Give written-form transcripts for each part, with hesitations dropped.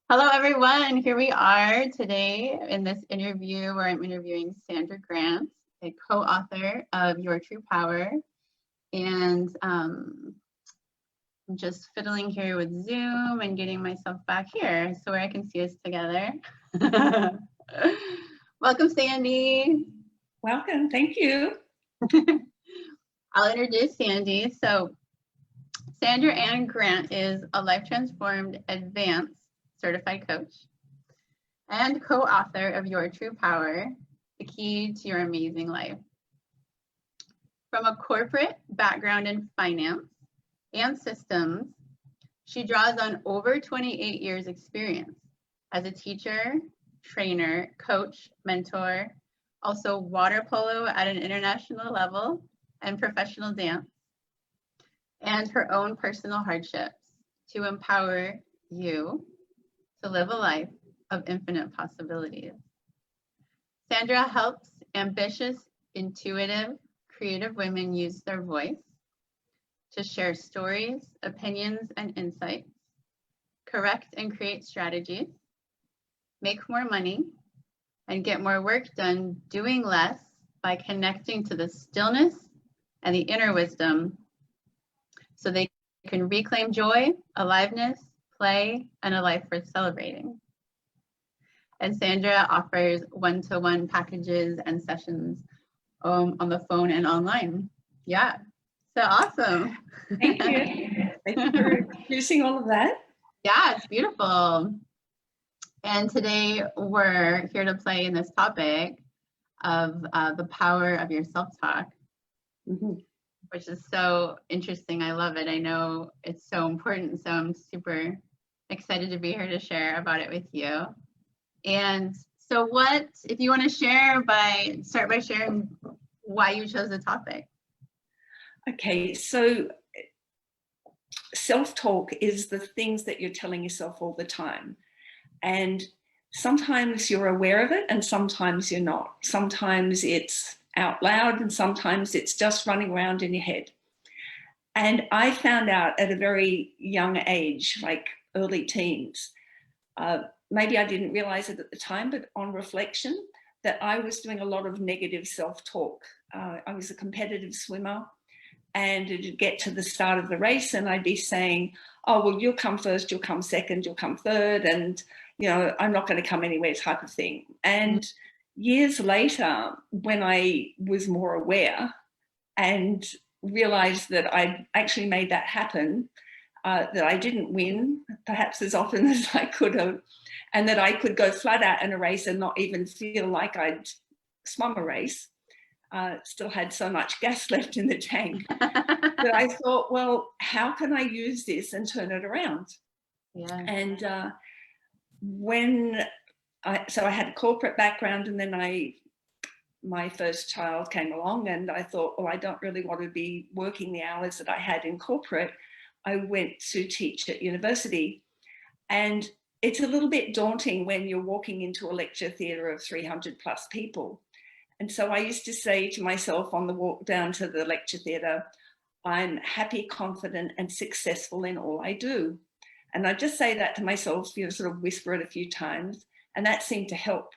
Hello, everyone. Here we are today in this interview where I'm interviewing Sandra Grant, a co-author of Your True Power. And I'm just fiddling here with Zoom and getting myself back here so where I can see us together. Welcome, Sandy. Welcome. Thank you. I'll introduce Sandy. So Sandra Ann Grant is a Life Transformed Advanced Certified Coach and co-author of Your True Power, the Key to Your Amazing Life. From a corporate background in finance and systems, she draws on over 28 years experience as a teacher, trainer, coach, mentor, also water polo at an international level and professional dance, and her own personal hardships to empower you to live a life of infinite possibilities. Sandra helps ambitious, intuitive, creative women use their voice to share stories, opinions, and insights, correct and create strategies, make more money, and get more work done doing less by connecting to the stillness and the inner wisdom so they can reclaim joy, aliveness, play, and a life worth celebrating. And Sandra offers one-to-one packages and sessions on the phone and online. Yeah, so awesome. Thank you. Thank you for introducing all of that. Yeah, it's beautiful. And today we're here to play in this topic of the power of your self-talk, which is so interesting. I love it. I know it's so important. So I'm super excited to be here to share about it with you. And so what, if you want to start by sharing why you chose the topic. Okay, so self-talk is the things that you're telling yourself all the time. And sometimes you're aware of it and sometimes you're not. Sometimes it's out loud and sometimes it's just running around in your head. And I found out at a very young age, like early teens, maybe I didn't realize it at the time, but on reflection, that I was doing a lot of negative self-talk. I was a competitive swimmer and it'd get to the start of the race and I'd be saying, oh, well, you'll come first, you'll come second, you'll come third, and, you know, I'm not going to come anywhere type of thing. And years later, when I was more aware and realized that I'd actually made that happen, that I didn't win perhaps as often as I could have, and that I could go flat out in a race and not even feel like I'd swum a race, still had so much gas left in the tank, that I thought, well, how can I use this and turn it around? Yeah. And so I had a corporate background, and then my first child came along and I thought, well, I don't really want to be working the hours that I had in corporate. I went to teach at university, and it's a little bit daunting when you're walking into a lecture theatre of 300 plus people. And so I used to say to myself on the walk down to the lecture theatre, I'm happy, confident, and successful in all I do. And I just say that to myself, you know, sort of whisper it a few times, and that seemed to help.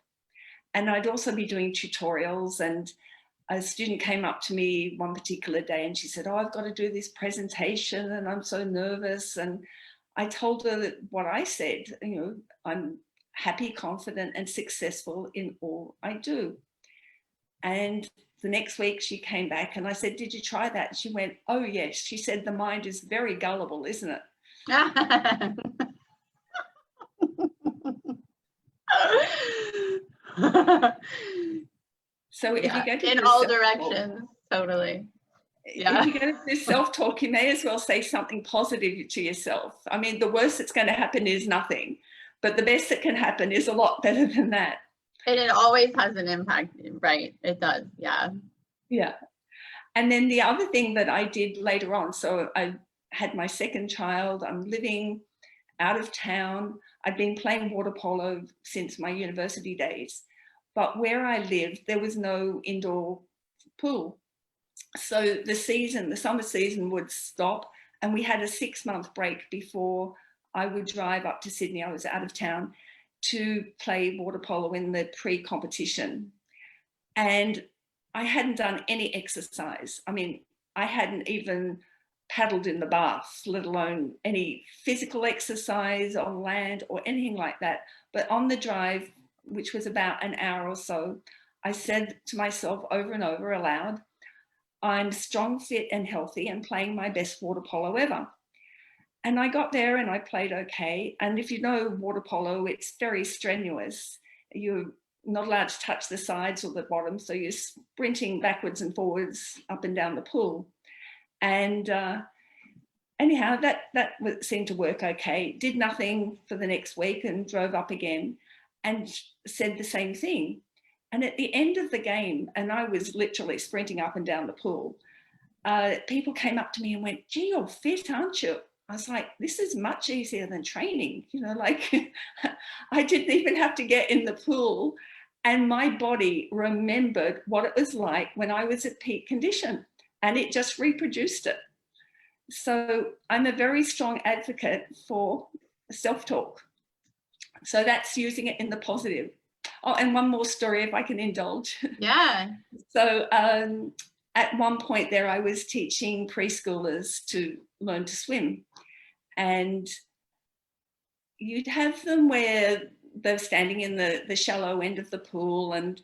And I'd also be doing tutorials, and a student came up to me one particular day and she said, oh, I've got to do this presentation and I'm so nervous. And I told her that what I said, you know, I'm happy, confident, and successful in all I do. And the next week she came back and I said, did you try that? She went, oh yes. She said, the mind is very gullible, isn't it? So if you go to in all directions, totally. Yeah. If you go to this self-talk, you may as well say something positive to yourself. I mean, the worst that's going to happen is nothing, but the best that can happen is a lot better than that. And it always has an impact, right? It does, yeah. Yeah. And then the other thing that I did later on, so I had my second child, I'm living out of town. I'd been playing water polo since my university days, but where I lived, there was no indoor pool. So the summer season would stop, and we had a 6-month break before I would drive up to Sydney. I was out of town to play water polo in the pre-competition. And I hadn't done any exercise. I mean, I hadn't even paddled in the bath, let alone any physical exercise on land or anything like that. But on the drive, which was about an hour or so, I said to myself over and over aloud, I'm strong, fit and healthy and playing my best water polo ever. And I got there and I played okay. And if you know water polo, it's very strenuous. You're not allowed to touch the sides or the bottom. So you're sprinting backwards and forwards up and down the pool. And anyhow, that seemed to work okay. Did nothing for the next week and drove up again and said the same thing. And at the end of the game, and I was literally sprinting up and down the pool, people came up to me and went, gee, you're fit, aren't you? I was like, this is much easier than training. You know, like I didn't even have to get in the pool. And my body remembered what it was like when I was at peak condition, and it just reproduced it. So I'm a very strong advocate for self-talk. So that's using it in the positive. Oh, and one more story, if I can indulge. Yeah. So at one point there, I was teaching preschoolers to learn to swim. And you'd have them where they're standing in the shallow end of the pool, and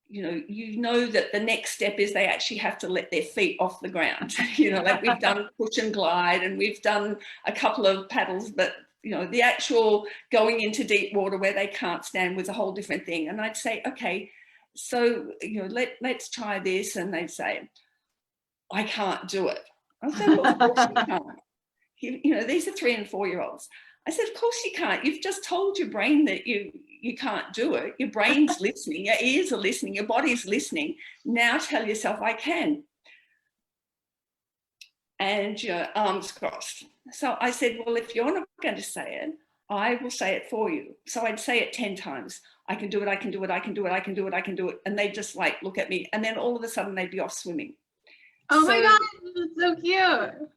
you know that the next step is they actually have to let their feet off the ground. Like we've done push and glide and we've done a couple of paddles, but the actual going into deep water where they can't stand was a whole different thing. And I'd say, okay, so let's try this. And they'd say, I can't do it. I said, well, of course you can't. These are 3 and 4 year olds. I said, of course you can't. You've just told your brain that you can't do it. Your brain's listening, your ears are listening, your body's listening. Now tell yourself, I can. And your arms crossed. So I said, well, if you're not going to say it, I will say it for you. So I'd say it 10 times. I can do it, I can do it, I can do it, I can do it, I can do it. And they just like look at me. And then all of a sudden they'd be off swimming. Oh my God, that's so cute.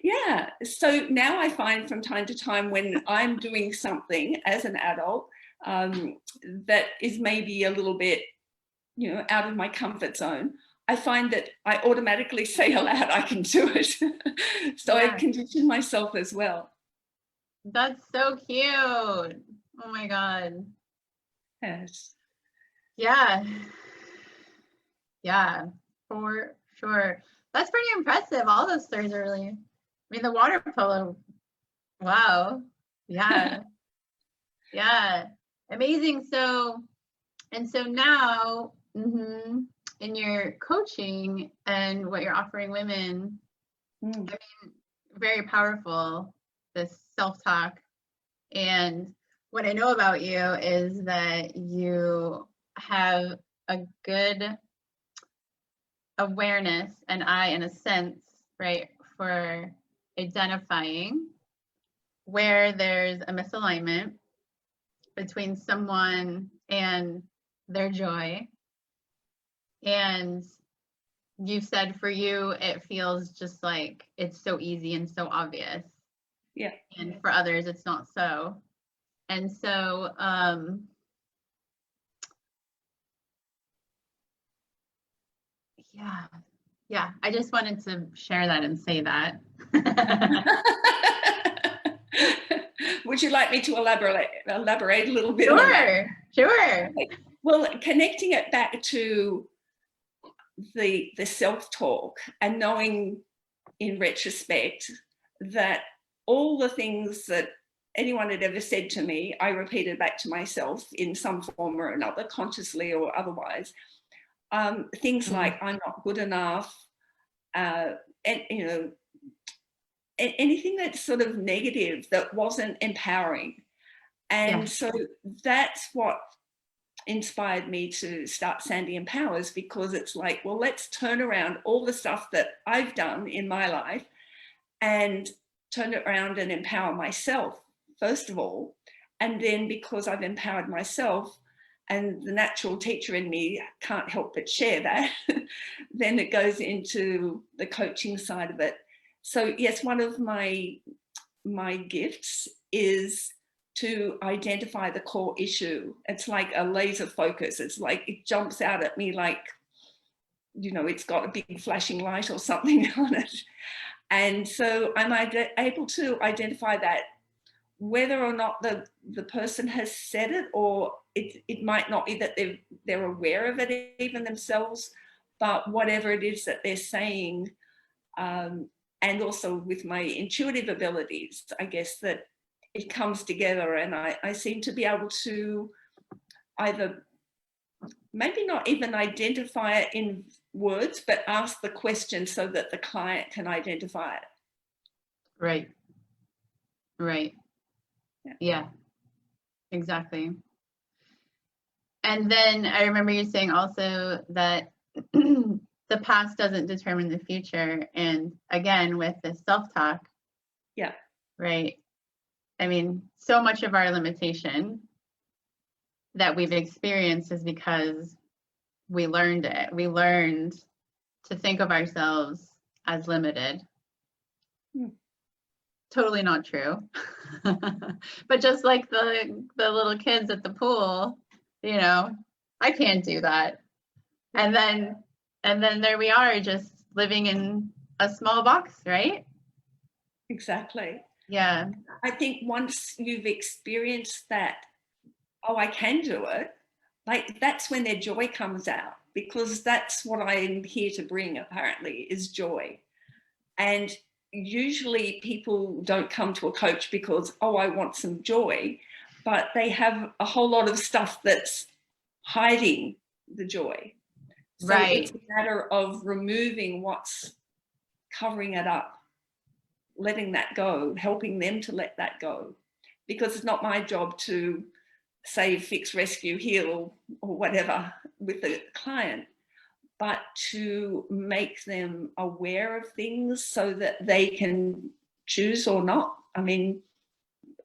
Yeah. So now I find from time to time when I'm doing something as an adult that is maybe a little bit, out of my comfort zone, I find that I automatically say aloud, I can do it. So Yeah. I've conditioned myself as well. That's so cute. Oh my God. Yes. Yeah. Yeah, for sure. That's pretty impressive. All those stories are really, the water polo, wow. Yeah. Yeah. Amazing. So now, in your coaching and what you're offering women, very powerful, this self-talk. And what I know about you is that you have a good awareness and eye, in a sense, right, for identifying where there's a misalignment between someone and their joy. And you said for you, it feels just like it's so easy and so obvious. Yeah. And for others, it's not so. And so, yeah, I just wanted to share that and say that. Would you like me to elaborate a little bit on that? Sure. Well, connecting it back to the self-talk and knowing in retrospect that all the things that anyone had ever said to me, I repeated back to myself in some form or another, consciously or otherwise. Things like I'm not good enough, and anything that's sort of negative that wasn't empowering. And so that's what inspired me to start Sandy Empowers, because it's like, well, let's turn around all the stuff that I've done in my life and turn it around and empower myself, first of all. And then because I've empowered myself, and the natural teacher in me can't help but share that, then it goes into the coaching side of it. So yes, one of my my gifts is to identify the core issue. It's like a laser focus. It's like it jumps out at me like, you know, it's got a big flashing light or something on it. And so I'm able to identify that, whether or not the person has said it, or it might not be that they're aware of it even themselves, but whatever it is that they're saying, and also with my intuitive abilities, I guess that it comes together, and I seem to be able to either maybe not even identify it in words, but ask the question so that the client can identify it. Right. Right. Yeah, exactly. And then I remember you saying also that the past doesn't determine the future. And again, with this self-talk. Yeah. Right. I mean, so much of our limitation that we've experienced is because we learned it. We learned to think of ourselves as limited. Totally not true. But just like the little kids at the pool, you know, I can't do that. And then there we are, just living in a small box, right? Exactly. Yeah. I think once you've experienced that, oh, I can do it, like that's when their joy comes out, because that's what I'm here to bring, apparently, is joy. And usually people don't come to a coach because, oh, I want some joy, but they have a whole lot of stuff that's hiding the joy. So right. It's a matter of removing what's covering it up, letting that go, helping them to let that go. Because it's not my job to save, fix, rescue, heal, or whatever with the client, but to make them aware of things so that they can choose or not. I mean,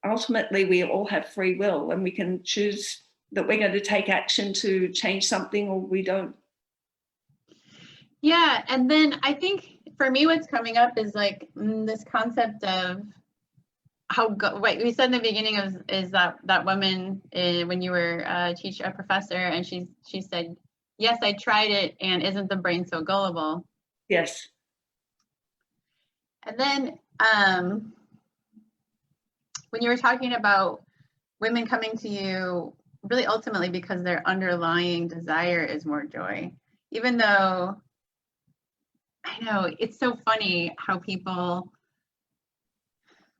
ultimately, we all have free will, and we can choose that we're going to take action to change something, or we don't. Yeah. And then I think for me, what's coming up is like this concept of how what we said in the beginning is that woman when you were a professor, and she said, yes, I tried it, and isn't the brain so gullible? Yes. And then when you were talking about women coming to you really ultimately because their underlying desire is more joy, even though I know it's so funny how people,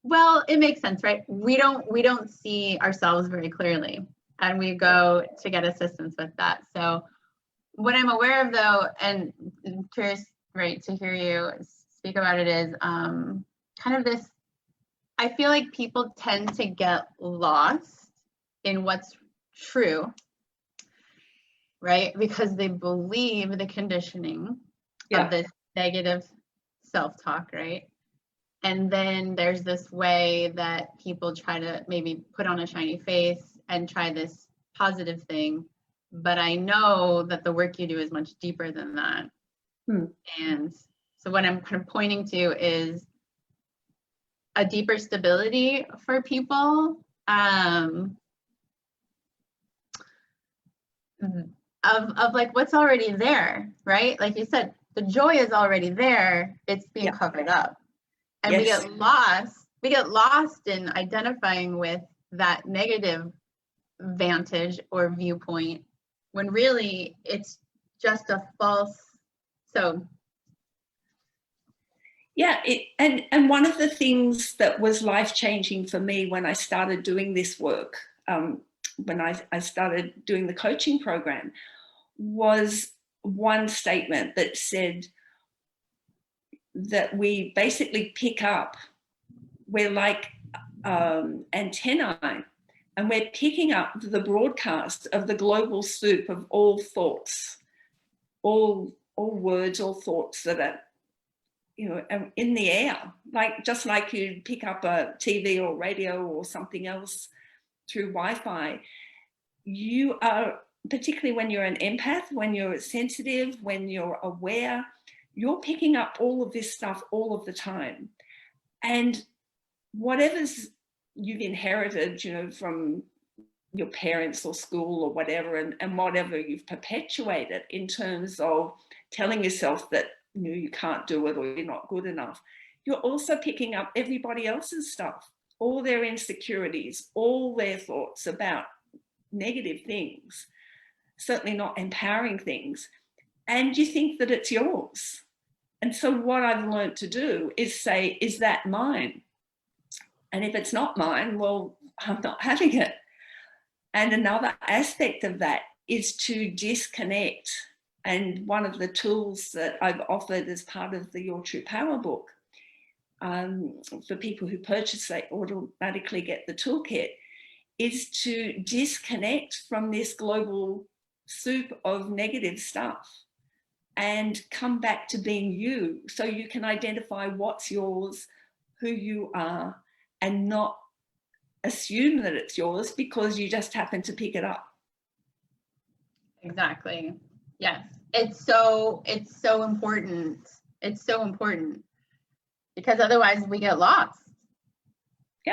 well, it makes sense, right? We don't see ourselves very clearly, and we go to get assistance with that. So what I'm aware of, though, and I'm curious, right, to hear you speak about it, is kind of this, I feel like people tend to get lost in what's true, right? Because they believe the conditioning of this negative self-talk, right? And then there's this way that people try to maybe put on a shiny face and try this positive thing. But I know that the work you do is much deeper than that. And so what I'm kind of pointing to is a deeper stability for people of like what's already there, right? Like you said, the joy is already there. It's being covered up. And we get lost in identifying with that negative vantage or viewpoint when really it's just a false. So yeah, and one of the things that was life-changing for me when I started doing this work, when I started doing the coaching program, was one statement that said that we basically pick up, we're like antennae, and we're picking up the broadcast of the global soup of all thoughts, all words, all thoughts that are, you know, in the air, like just like you pick up a TV or radio or something else through Wi-Fi. You are, particularly when you're an empath, when you're sensitive, when you're aware, you're picking up all of this stuff all of the time. And whatever's you've inherited, you know, from your parents or school or whatever, and whatever you've perpetuated in terms of telling yourself that, you know, you can't do it or you're not good enough, you're also picking up everybody else's stuff, all their insecurities, all their thoughts about negative things, certainly not empowering things, and you think that it's yours. And so what I've learned to do is say, is that mine? And if it's not mine, well, I'm not having it. And another aspect of that is to disconnect. And one of the tools that I've offered as part of the Your True Power book, for people who purchase it automatically get the toolkit, is to disconnect from this global soup of negative stuff and come back to being you, so you can identify what's yours, who you are, and not assume that it's yours because you just happen to pick it up. Exactly. Yes. It's so important. It's so important, because otherwise we get lost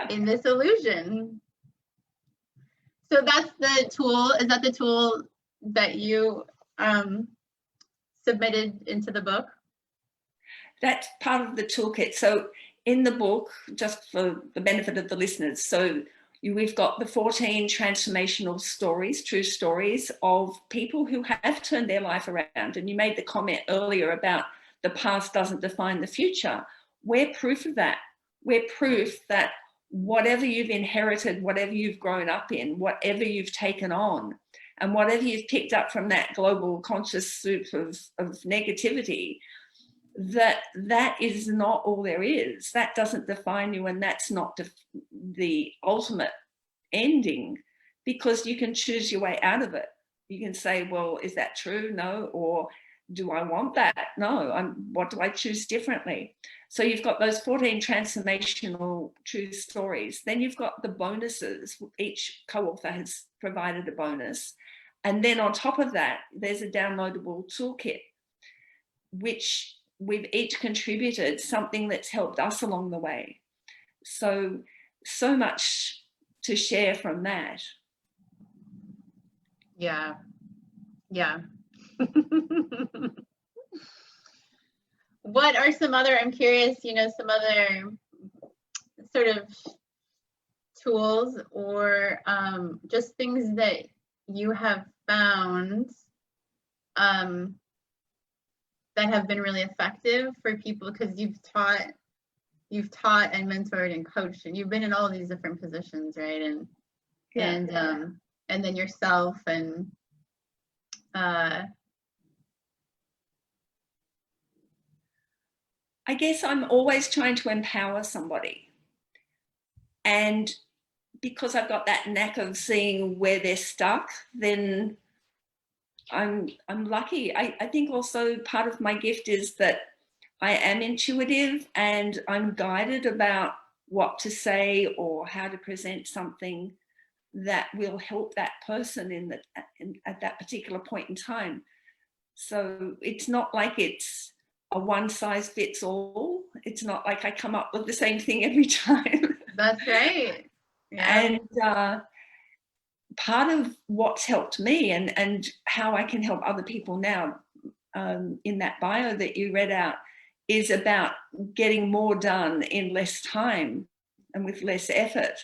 in this illusion. So that's the tool. Is that the tool that you submitted into the book? That's part of the toolkit. So in the book, just for the benefit of the listeners, so we've got the 14 transformational stories, true stories of people who have turned their life around. And you made the comment earlier about the past doesn't define the future. We're proof of that. We're proof that whatever you've inherited, whatever you've grown up in, whatever you've taken on, and whatever you've picked up from that global conscious soup of negativity, that is not all there is. That doesn't define you, and that's not the ultimate ending, because you can choose your way out of it. You can say, well, is that true? No. Or do I want that? No. What do I choose differently? So you've got those 14 transformational true stories. Then you've got the bonuses. Each co-author has provided a bonus. And then on top of that, there's a downloadable toolkit, which we've each contributed something that's helped us along the way. So much to share from that. Yeah. Yeah. What are some other, I'm curious, you know, some other sort of tools or just things that you have found that have been really effective for people, because you've taught and mentored and coached, and you've been in all these different positions, right? And then yourself, and I guess I'm always trying to empower somebody. And because I've got that knack of seeing where they're stuck, then I'm lucky. I think also part of my gift is that I am intuitive, and I'm guided about what to say or how to present something that will help that person at that particular point in time. So it's not like it's a one size fits all. It's not like I come up with the same thing every time. That's right. Yeah. And part of what's helped me and how I can help other people now, in that bio that you read out, is about getting more done in less time and with less effort,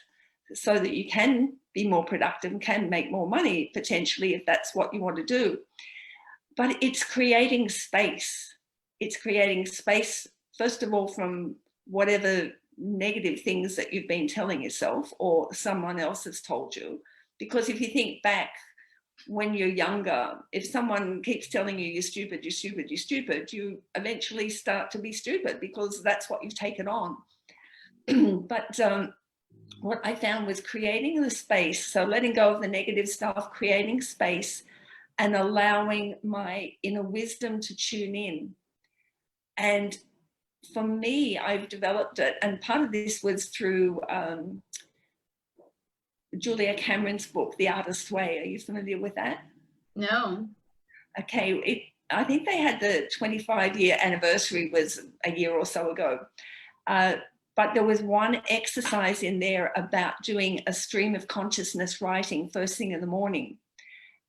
so that you can be more productive and can make more money potentially, if that's what you want to do. But it's creating space. It's creating space, first of all, from whatever negative things that you've been telling yourself or someone else has told you. Because if you think back when you're younger, if someone keeps telling you you're stupid, you're stupid, you're stupid, you eventually start to be stupid because that's what you've taken on. But what I found was creating the space, so letting go of the negative stuff, creating space and allowing my inner wisdom to tune in. And for me, I've developed it, and part of this was through Julia Cameron's book, The Artist's Way. Are you familiar with that? No. Okay, I think they had the 25-year anniversary was a year or so ago. But But there was one exercise in there about doing a stream of consciousness writing first thing in the morning.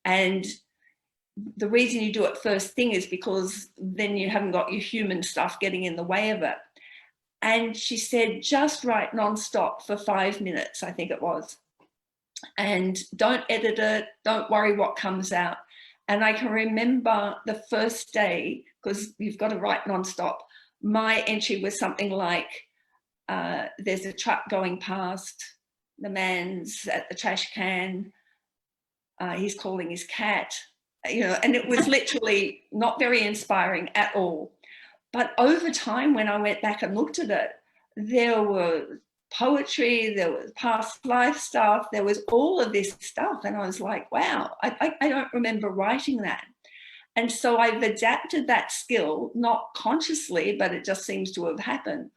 And the reason you do it first thing is because then you haven't got your human stuff getting in the way of it. And she said, just write nonstop for 5 minutes, I think it was. And don't edit it, don't worry what comes out. And I can remember the first day, because you've got to write nonstop, my entry was something like, there's a truck going past, the man's at the trash can, he's calling his cat, you know, and it was literally not very inspiring at all. But over time, when I went back and looked at it, there was poetry, there was past life stuff, there was all of this stuff. And I was like, wow, I don't remember writing that. And so I've adapted that skill, not consciously, but it just seems to have happened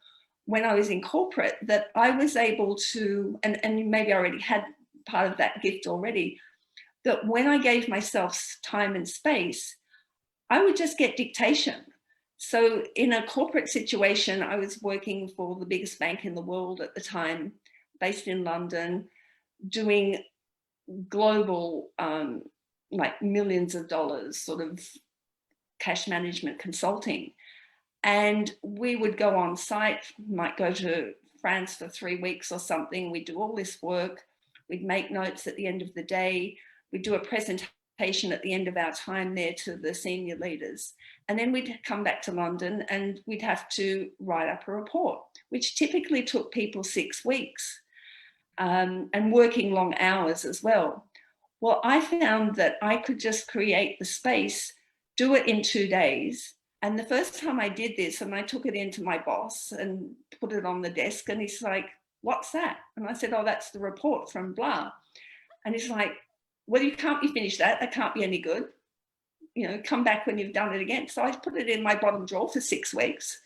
when I was in corporate, that I was able to, and maybe I already had part of that gift already, that when I gave myself time and space, I would just get dictation. So in a corporate situation, I was working for the biggest bank in the world at the time, based in London, doing global, like millions of dollars sort of cash management consulting. And we would go on site, might go to France for 3 weeks or something. We'd do all this work. We'd make notes at the end of the day. We'd do a presentation at the end of our time there to the senior leaders. And then we'd come back to London and we'd have to write up a report, which typically took people 6 weeks, and working long hours as well. Well, I found that I could just create the space, do it in 2 days. And the first time I did this, and I took it into my boss and put it on the desk, and he's like, what's that? And I said, oh, that's the report from blah. And he's like, well, you finish that. That can't be any good. You know, come back when you've done it again. So I put it in my bottom drawer for 6 weeks,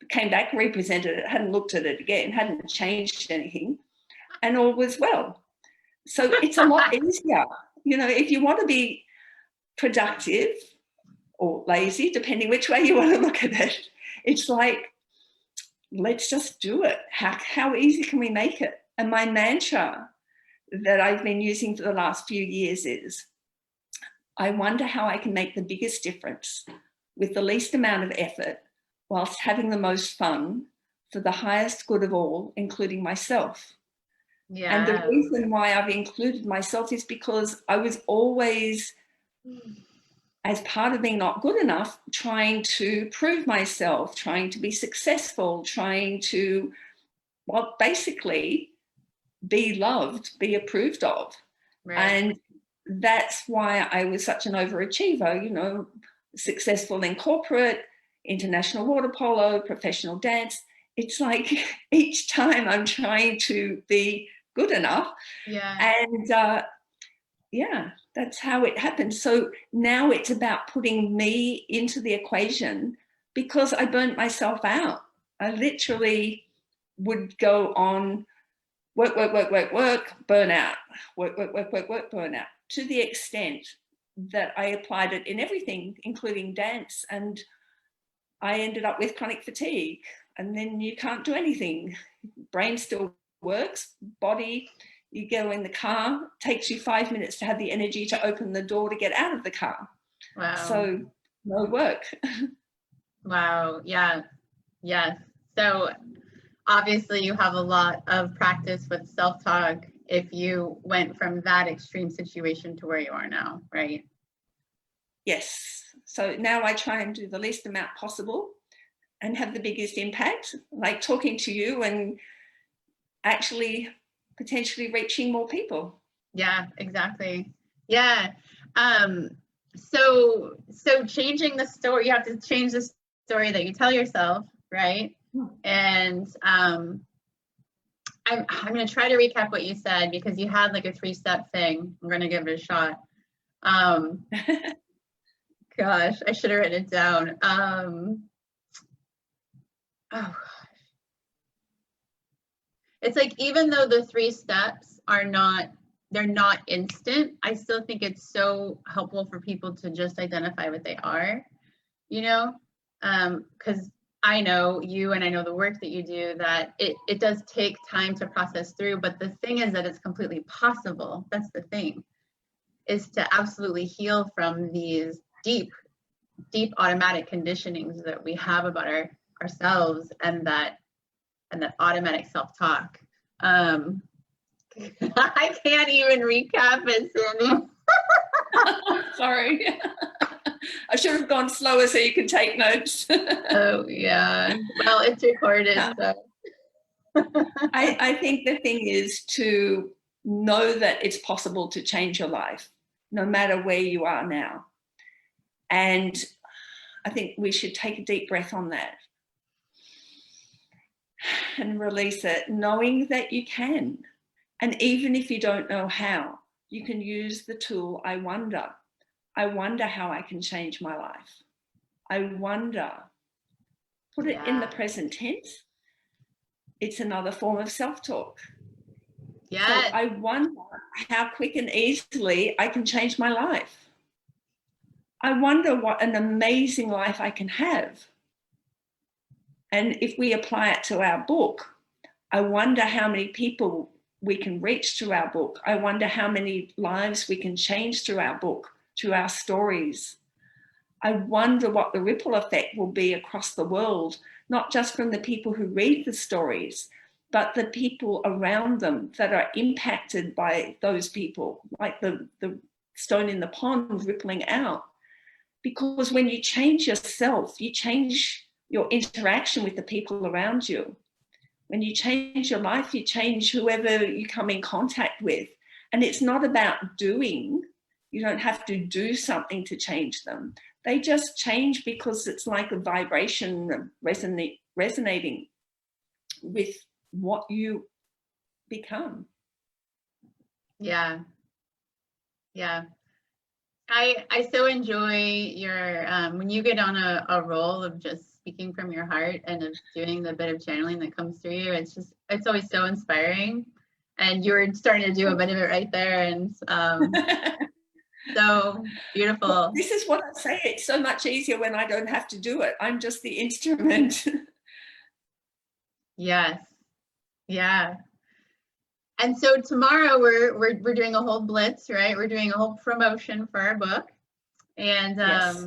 came back, represented it, hadn't looked at it again, hadn't changed anything, and all was well. So it's a lot easier. You know, if you want to be productive or lazy, depending which way you want to look at it, it's like, let's just do it. How easy can we make it? And my mantra that I've been using for the last few years is, I wonder how I can make the biggest difference with the least amount of effort whilst having the most fun for the highest good of all, including myself. Yeah. And the reason why I've included myself is because I was always, as part of being not good enough, trying to prove myself, trying to be successful, trying to, well, basically be loved, be approved of. Right. And that's why I was such an overachiever, you know, successful in corporate, international water polo, professional dance. It's like each time I'm trying to be good enough. Yeah. And yeah, that's how it happened. So now it's about putting me into the equation, because I burnt myself out. I literally would go on work, burn out, work, burn out, to the extent that I applied it in everything, including dance. And I ended up with chronic fatigue, and then you can't do anything. Brain still works, body, you go in the car, takes you 5 minutes to have the energy to open the door to get out of the car. Wow. So no work. Wow. Yeah. Yes. So obviously you have a lot of practice with self-talk if you went from that extreme situation to where you are now, right? Yes. So now I try and do the least amount possible and have the biggest impact, like talking to you and actually potentially reaching more people. Yeah, exactly. Yeah. So changing the story, you have to change the story that you tell yourself, right? And I'm going to try to recap what you said, because you had like a 3-step thing. I'm going to give it a shot. Gosh, I should have written it down. Oh gosh. It's like, even though the 3 steps are they're not instant, I still think it's so helpful for people to just identify what they are, you know, because I know you and I know the work that you do, that it does take time to process through, but the thing is that it's completely possible. That's the thing, is to absolutely heal from these deep automatic conditionings that we have about ourselves, and that automatic self-talk. I can't even recap it, Sandy. Sorry. I should have gone slower so you can take notes. Oh, yeah. Well, it's recorded, so. I think the thing is to know that it's possible to change your life, no matter where you are now. And I think we should take a deep breath on that and release it, knowing that you can. And even if you don't know how, you can use the tool, I wonder how I can change my life. I wonder. Put it in the present tense. It's another form of self-talk. Yes. So I wonder how quick and easily I can change my life. I wonder what an amazing life I can have. And if we apply it to our book, I wonder how many people we can reach through our book. I wonder how many lives we can change through our book, through our stories. I wonder what the ripple effect will be across the world, not just from the people who read the stories, but the people around them that are impacted by those people, like the stone in the pond rippling out. Because when you change yourself, you change your interaction with the people around you. When you change your life, you change whoever you come in contact with. And it's not about doing. You don't have to do something to change them. They just change because it's like a vibration resonating with what you become. Yeah. Yeah. I so enjoy your, when you get on a roll of just speaking from your heart and of doing the bit of channeling that comes through you. It's always so inspiring. And you're starting to do a bit of it right there. And so beautiful. Well, this is what I say. It's so much easier when I don't have to do it. I'm just the instrument. Yes. Yeah. And so tomorrow we're doing a whole blitz, right? We're doing a whole promotion for our book. And Yes.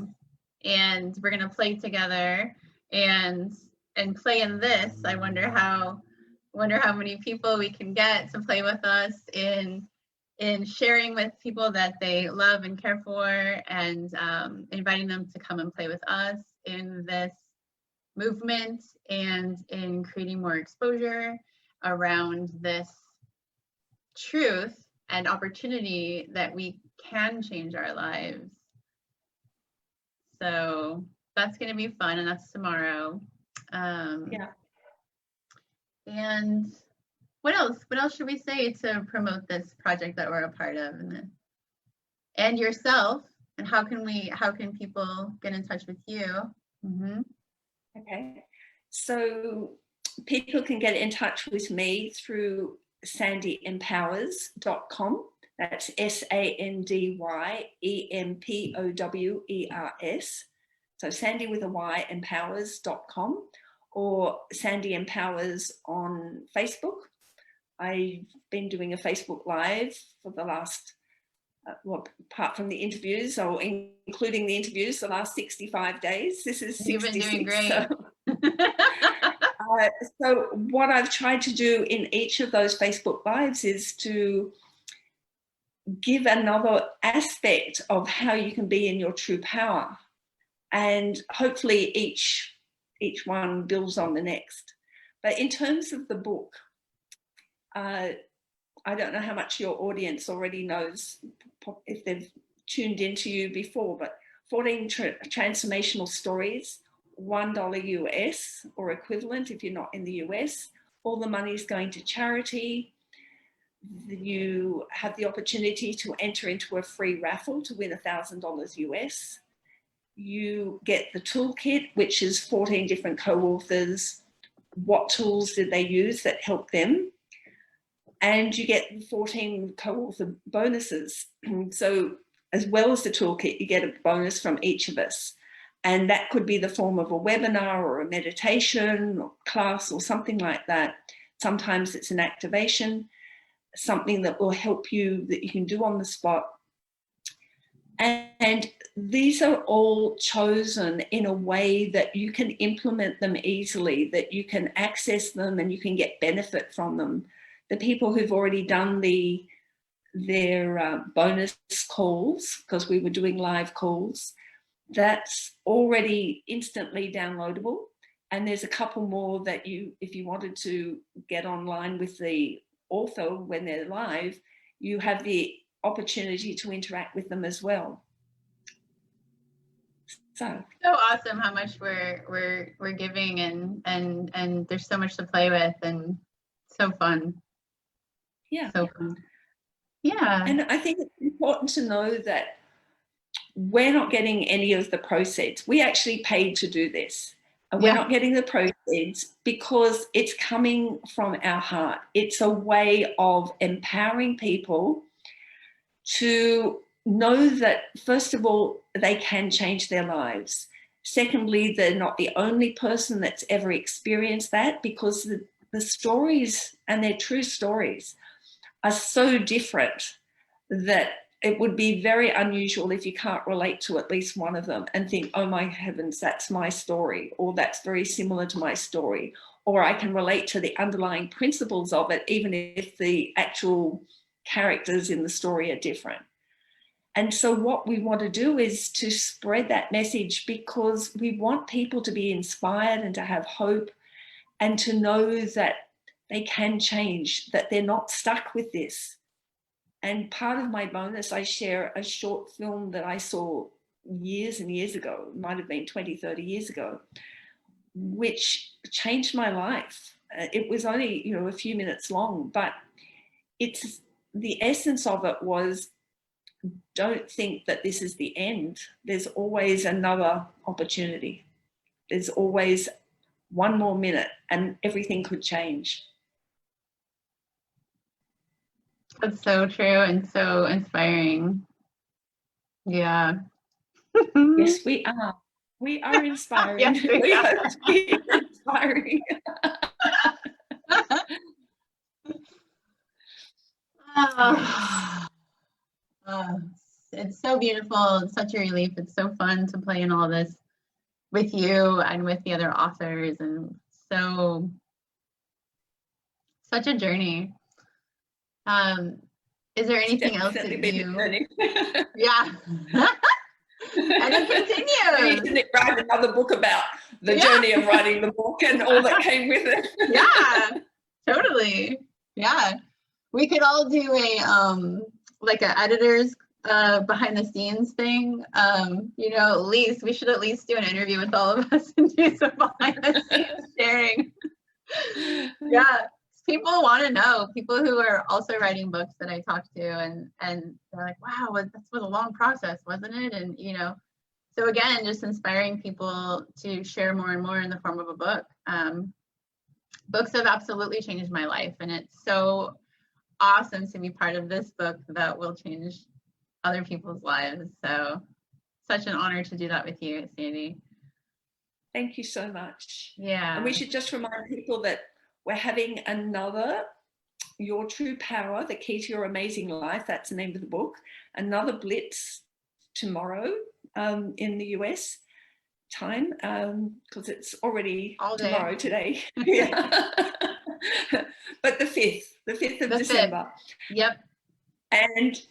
and we're gonna play together and play in this. I wonder how many people we can get to play with us in sharing with people that they love and care for, and inviting them to come and play with us in this movement, and in creating more exposure around this truth and opportunity that we can change our lives. So that's going to be fun, and that's tomorrow. Yeah. And what else? What else should we say to promote this project that we're a part of, and yourself? And how can people get in touch with you? Mm-hmm. Okay. So people can get in touch with me through sandyempowers.com. That's SANDYEMPOWERS. So Sandy with a Y, empowers.com, or Sandy Empowers on Facebook. I've been doing a Facebook Live for the last, apart from the interviews, or including the interviews, the last 65 days. This is 66. You've been doing great. So what I've tried to do in each of those Facebook Lives is to give another aspect of how you can be in your true power. And hopefully each one builds on the next. But in terms of the book, I don't know how much your audience already knows, if they've tuned into you before, but 14 transformational stories, $1 US or equivalent if you're not in the US. All the money is going to charity. You have the opportunity to enter into a free raffle to win $1,000 US. You get the toolkit, which is 14 different co-authors. What tools did they use that helped them? And you get 14 co-author bonuses. So as well as the toolkit, you get a bonus from each of us. And that could be the form of a webinar or a meditation or class or something like that. Sometimes it's an activation, something that will help you, that you can do on the spot. And these are all chosen in a way that you can implement them easily, that you can access them and you can get benefit from them. The people who've already done their bonus calls, because we were doing live calls, that's already instantly downloadable. And there's a couple more that you, if you wanted to get online with the author when they're live, you have the opportunity to interact with them as well. So awesome how much we're giving, and there's so much to play with, and so fun. Yeah. So fun. Yeah. And I think it's important to know that we're not getting any of the proceeds. We actually paid to do this. And we're not getting the proceeds because it's coming from our heart. It's a way of empowering people to know that, first of all, they can change their lives. Secondly, they're not the only person that's ever experienced that, because the stories, and they're true stories, are so different that it would be very unusual if you can't relate to at least one of them and think, oh my heavens, that's my story, or that's very similar to my story, or I can relate to the underlying principles of it, even if the actual characters in the story are different. And so what we want to do is to spread that message, because we want people to be inspired and to have hope and to know that they can change, that they're not stuck with this. And part of my bonus, I share a short film that I saw years and years ago, it might have been 20, 30 years ago, which changed my life. It was only, a few minutes long, but it's the essence of it was, don't think that this is the end. There's always another opportunity. There's always one more minute and everything could change. That's so true and so inspiring. Yeah. Yes, we are. We are inspiring. Yes, we are inspiring. It's so beautiful. It's such a relief. It's so fun to play in all this with you and with the other authors, and such a journey. Is there anything else that you? Yeah. And it continues. Didn't it write another book about the journey of writing the book and all that came with it? Yeah, totally. Yeah, we could all do a like a editor's behind the scenes thing. At least we should at least do an interview with all of us and do some behind the scenes sharing. Yeah. People want to know, people who are also writing books that I talk to, and they're like, wow, that was a long process, wasn't it? And so again, just inspiring people to share more and more in the form of a book. Books have absolutely changed my life, and it's so awesome to be part of this book that will change other people's lives. So such an honor to do that with you, Sandy. Thank you so much. Yeah. And we should just remind people that we're having another Your True Power, The Key to Your Amazing Life. That's the name of the book. Another Blitz tomorrow in the US time, because it's already tomorrow today. But the 5th of December. 5th. Yep. And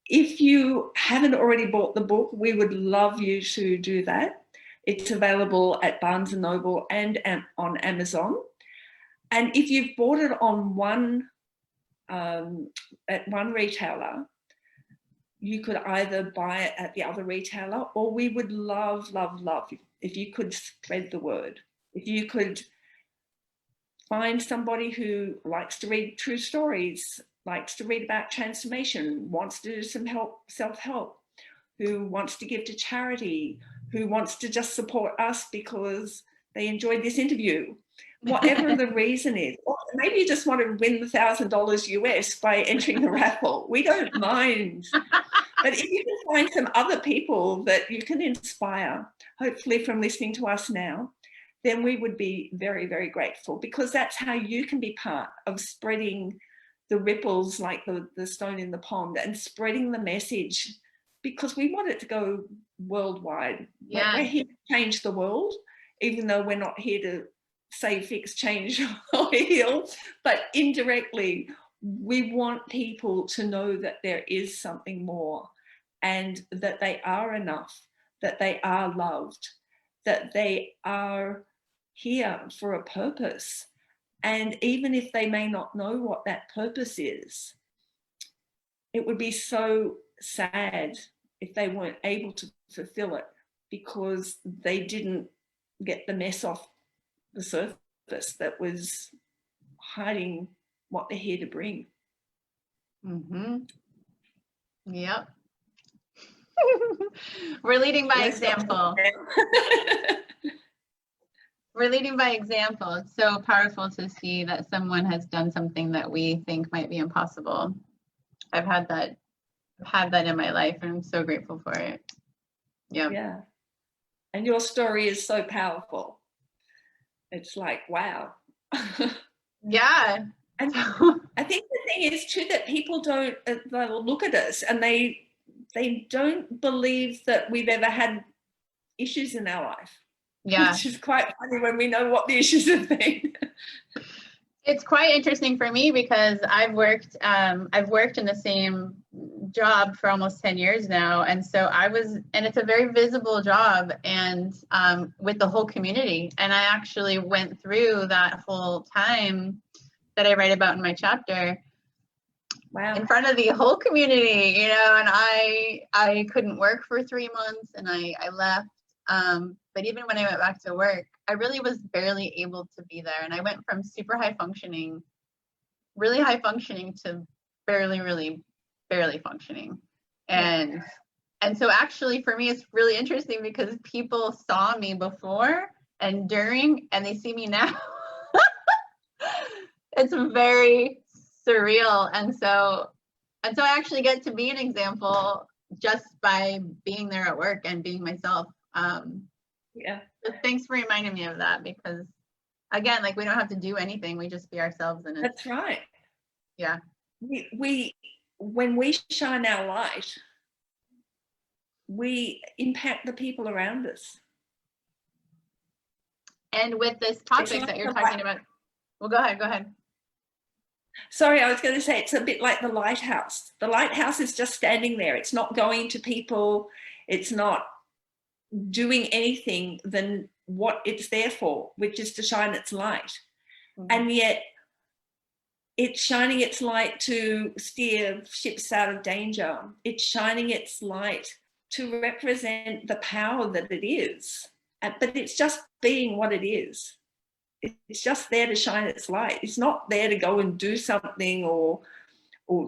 if you haven't already bought the book, we would love you to do that. It's available at Barnes & Noble and on Amazon. And if you've bought it on at one retailer, you could either buy it at the other retailer, or we would love, love, love if you could spread the word. If you could find somebody who likes to read true stories, likes to read about transformation, wants to do some self-help, who wants to give to charity, who wants to just support us because they enjoyed this interview. Whatever the reason is, or maybe you just want to win the $1,000 US by entering the raffle. We don't mind. But if you can find some other people that you can inspire, hopefully from listening to us now, then we would be very, very grateful, because that's how you can be part of spreading the ripples, like the stone in the pond, and spreading the message, because we want it to go worldwide. Yeah. We're here to change the world, even though we're not here to say, fix, change, or heal, but indirectly, we want people to know that there is something more, and that they are enough, that they are loved, that they are here for a purpose. And even if they may not know what that purpose is, it would be so sad if they weren't able to fulfill it because they didn't get the mess off the surface that was hiding what they're here to bring. Mm-hmm. Yep. We're leading by example. We're leading by example. It's so powerful to see that someone has done something that we think might be impossible. I've had that in my life, and I'm so grateful for it. Yep. Yeah. And your story is so powerful. It's like, wow. Yeah. And I think the thing is too that people don't, they'll look at us and they don't believe that we've ever had issues in our life. Yeah. Which is quite funny when we know what the issues have been. It's quite interesting for me because I've worked in the same job for almost 10 years now. And so and it's a very visible job, and with the whole community. And I actually went through that whole time that I write about in my chapter. Wow. In front of the whole community, and I couldn't work for 3 months, and I left. But even when I went back to work, I really was barely able to be there. And I went from super high functioning, really high functioning, to barely functioning. And so actually for me, it's really interesting because people saw me before and during, and they see me now. It's very surreal. And so I actually get to be an example just by being there at work and being myself. Yeah. So thanks for reminding me of that, because again, like, we don't have to do anything, we just be ourselves. And that's right. Yeah. We when we shine our light, we impact the people around us. And with this topic that you're talking about, well, go ahead. Sorry, I was going to say, it's a bit like the lighthouse. The lighthouse is just standing there. It's not going to people. It's not doing anything than what it's there for, which is to shine its light. Mm-hmm. And yet it's shining its light to steer ships out of danger. It's shining its light to represent the power that it is. But it's just being what it is. It's just there to shine its light. It's not there to go and do something or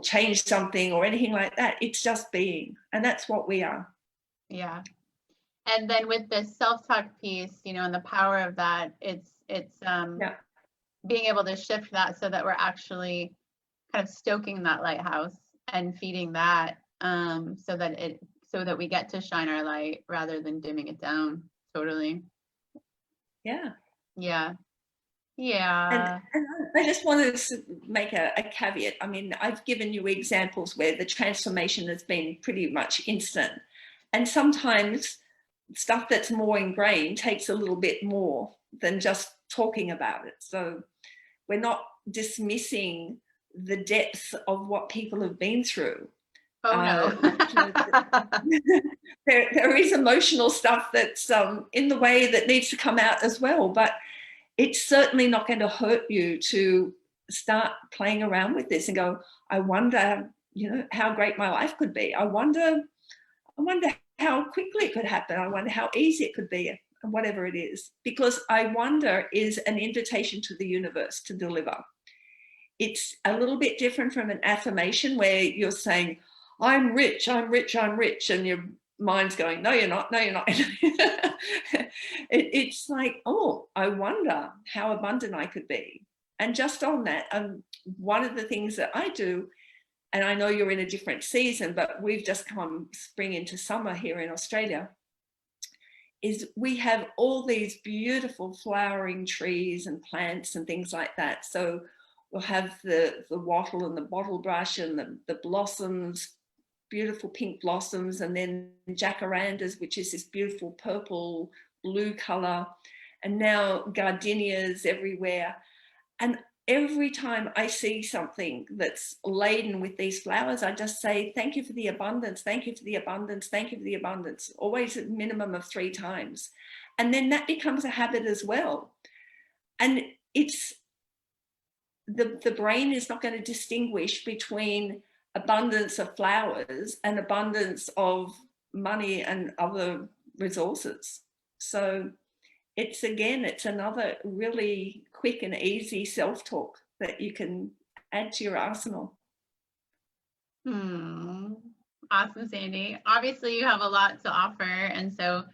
change something or anything like that. It's just being. And that's what we are. Yeah. And then with this self-talk piece, and the power of that, it's being able to shift that so that we're actually kind of stoking that lighthouse and feeding that, so that we get to shine our light rather than dimming it down. Totally. Yeah. Yeah. Yeah. And I just wanted to make a caveat. I mean, I've given you examples where the transformation has been pretty much instant. And sometimes stuff that's more ingrained takes a little bit more than just talking about it. So we're not dismissing the depth of what people have been through. Oh, no. There is emotional stuff that's in the way that needs to come out as well, but it's certainly not going to hurt you to start playing around with this and go, I wonder, how great my life could be. I wonder how quickly it could happen. I wonder how easy it could be, whatever it is. Because I wonder is an invitation to the universe to deliver. It's a little bit different from an affirmation where you're saying, I'm rich, I'm rich, I'm rich. And your mind's going, no, you're not, no, you're not. It's like, oh, I wonder how abundant I could be. And just on that, one of the things that I do and I know you're in a different season, but we've just come spring into summer here in Australia, is we have all these beautiful flowering trees and plants and things like that. So we'll have the wattle and the bottle brush and the blossoms, beautiful pink blossoms, and then jacarandas, which is this beautiful purple blue color, and now gardenias everywhere. And every time I see something that's laden with these flowers, I just say, thank you for the abundance, thank you for the abundance, thank you for the abundance, always a minimum of 3 times. And then that becomes a habit as well. And it's, the brain is not going to distinguish between abundance of flowers and abundance of money and other resources. So it's, again, it's another really quick and easy self-talk that you can add to your arsenal. Awesome, Sandy. Obviously you have a lot to offer, and so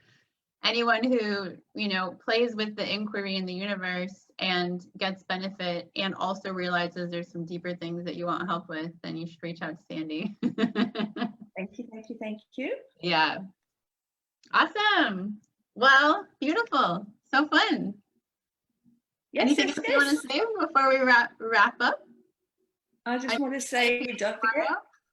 anyone who, you know, plays with the inquiry in the universe and gets benefit and also realizes there's some deeper things that you want help with, then you should reach out to Sandy. Thank you, thank you, thank you. Yeah. Awesome. Well, beautiful. So fun. Yes, Anything yes, else yes. you want to say before we wrap up? I just want to say, don't forget,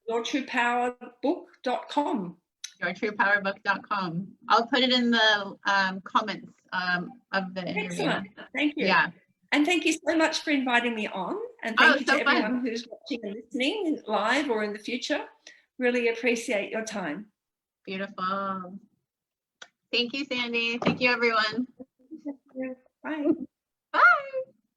yourtruepowerbook.com. yourtruepowerbook.com. I'll put it in the comments of the interview. Excellent. Thank you. Yeah. And thank you so much for inviting me on. And thank you to everyone who's watching and listening live or in the future. Really appreciate your time. Beautiful. Thank you, Sandy. Thank you, everyone. Bye. Bye.